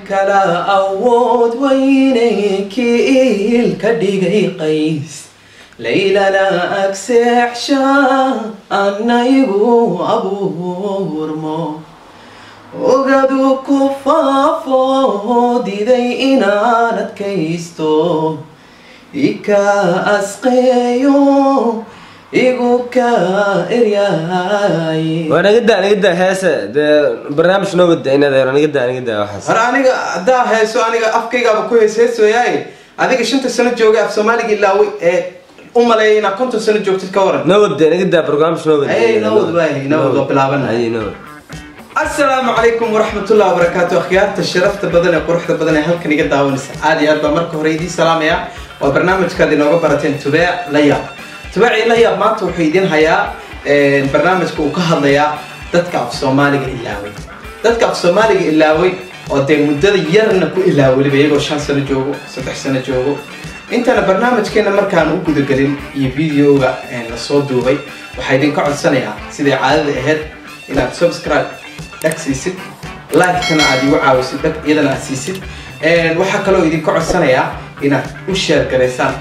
kala awood weynay ka dhigay qays laylana agseexsha anaygu abuurmo ogadu ku faafo diday inaan adkaysto ika asqeeyo igu ka eryay ونقدر هسه برنامج نوبد هنا ده نقدر waxaas har aniga hadaa heeso aniga afkayga ku heesayay adiga 5 sano jooga af Soomaaliga ilaawi ee umaleeyna 50 sano joogtid ka waran نوبد نقدر برنامج نوبد ay nowd bilaabana ay nowd السلام عليكم ورحمة الله وبركاته أخيارت الشرفت بدنا قرحت بدنا هلك نيجي داونس عادي أربع مركو هريدي سلام يا وبرنامج كذي نوجا برتين تبع ليا تبعي ليا ما توحيدين هيا البرنامج كوكهض ليا تتكع في سومالي إلاوي تتكع في سومالي إلاوي ودي مدة يرنا كو إلاوي اللي بيجوا 5 سنة جوجو 6 سنة جوجو أنت أنا برنامج كنا مركان وجود قليل يفيديو الصوت دوبي وحيدين قعد سنة يا سيدي عادي هاد إلى سبسكرايب تكسيسد لايك كنا عادي وعاوسد دك يدنا أسيسد waxaa kaloo idin ka codsanayaa inaad u share gareysaan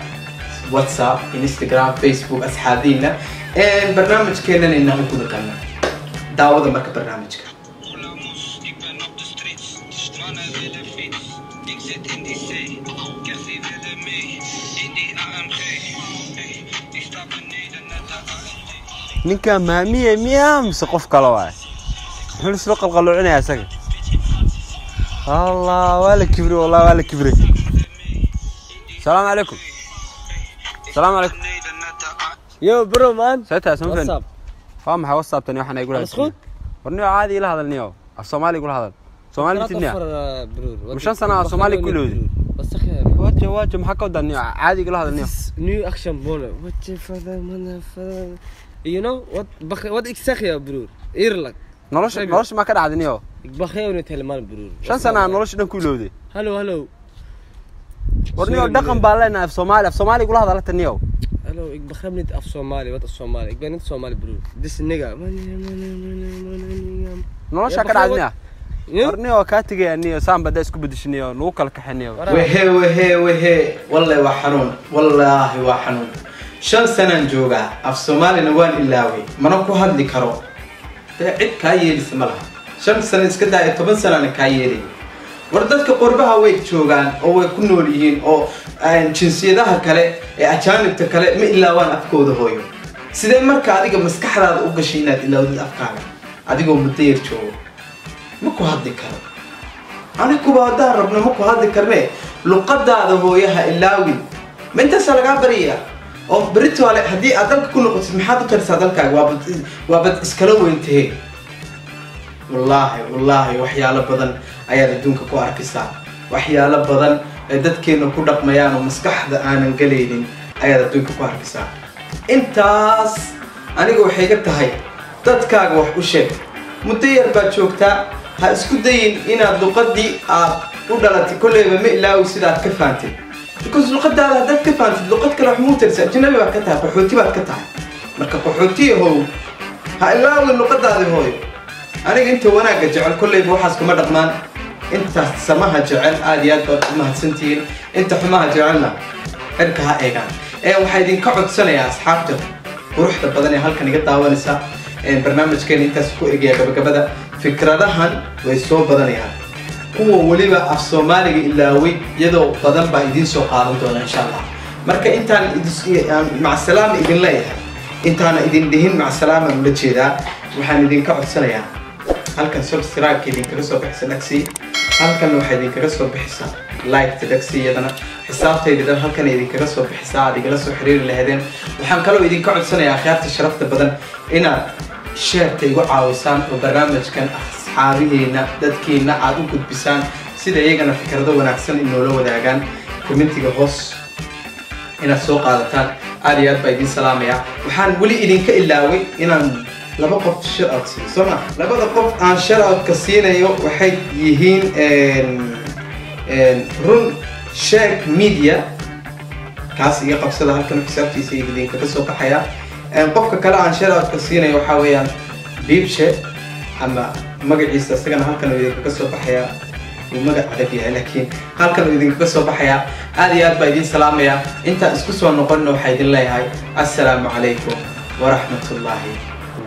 WhatsApp Instagram Facebook asxaabiina barnaamijkeena inaan ku dhaqanno daawada marka barnaamijka ninka maamiye miyam saqof kala waay هل سلق القلوعين يا ساق الله ولا كبري والله ولا كبري السلام عليكم السلام عليكم يو برو مان ساعتها سمفن فاهم حوصاب تاني وحنا يقول مسخوط ورنيو عادي له هذا النيو الصومالي يقول هذا الصومالي تنيا مش انا الصومالي كله بس اخي واجه محكو ده النيو عادي يقول هذا النيو نيو اكشن بولا وات فذا من يو نو وات اكسخيا برور ايرلك نولش ما كان عادنيو بخير نتهلمان برور شان سنه نولش دن كلودي هلو ورنيو دقن بالنا في صومالي يقول هذا النيو هلو بخير نت اف صومالي وات الصومالي بنت صومالي برور ديس نيغا نولش كان عادنيا ورنيو كاتجي انيو سام بدا اسكو بدشنيو لو كلا كخنيو وهي والله وحنون والله وحنون شان سنه جوجا اف صومالي نوان إلاوي منو كو هادلي كارو عيد كايلي سملها 5 سنة iska daa 10 sano kaayeli wardadka qurbaha way joogan oo way ku nool yihiin oo jinsiyadaha kale ee ajaanibta kale ma ilaawaan afkooda hooyo sidee marka adiga maskaxdaada u gashay inaad ilaawdid afkaaga adigoo mudayr joogo ma ku hadli karo anigu baada rabna ma ku hadli karne luqadaada hooyaha ilaawi ma inta salaga bariya oo Britwale hadii aad dalka ku noqotid maxaad u tarsaa dalkaaga waa bad iskala weyntahay والله waxyaalo badan ayaa adduunka ku arkaysaa waxyaalo badan ee dadkeena ku dhaqmayaan oo maskaxda aanan galeynin ayaa adduunka ku arkaysaa intaas aniga waxay ka tahay dadkaaga wax u sheeg muddo yar baad joogtaa ha isku dayin inaad luqadii aad u dhalatay kulleeba ma ilaawi sidaad ka faantay because luqadaada haddaad ka faantid luqad kale wax muu tirsa ajnabi baad ka tahay qaxooti baad ka tahay marka qaxootiyahow ha ilaawi luqadaada hooyo aniga inta wanaaga jecel kulleeba waxaas kuma dhaqmaan inta samaha jecel aad iyo aad baad u mahadsantihiin inta xumaha jecelna cirka ha eegaan waxaa idinka codsanayaa asxaabta quruxda badan ee halkan iga daawanaysa barnaamijkeena intaas ku egaya gabagabada fikradahan way soo badanayaan kuwa weliba af Soomaaliga ilaaway iyadoo badan baa idin soo qaadan doona insha Allah marka intaan mac salaama idin leeyahay intaan idin dhihin mac salaama ula jeedaa waxaan idinka codsanayaa halkan subscribe idin kaga soo bixisa dhaksi halkan waxa idin kaga soo bixisa like dhaksi yadana xisaabtayda halkan idin kaga soo bixisa adigala soo xiriir lahaydeen waxaan kaloo idinka codsanayaa akhyaarta sharafta badan inaad share igu caawisaan oo barnaamijkan asxaabihiina dadkiina aad u gudbisaan sida iyagana fikrado wanaagsan in loo wadaagaan commentiga hoos inaad soo qaadataan aad iyo aad baa idin salaamaya waxaan wali idinka ilaaway inaan laba qof share out siiyo soma labada qof aan share out ka siinayo waxay yihiin run shake media kaas iga qabsada halkan xisaabtiisa idinka ka soo baxaya qofka kale aan share out ka siinayo waxa weeyaan bibshe ama magaciisa asagana halkan idinka ka soo baxaya ومجد عدبيها لكن هل كانوا إذن كسو بحيا هذه أدبا إذن سلامية أنت اسكسوا نقلنا وحيد الله هاي السلام عليكم ورحمة الله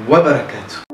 وبركاته.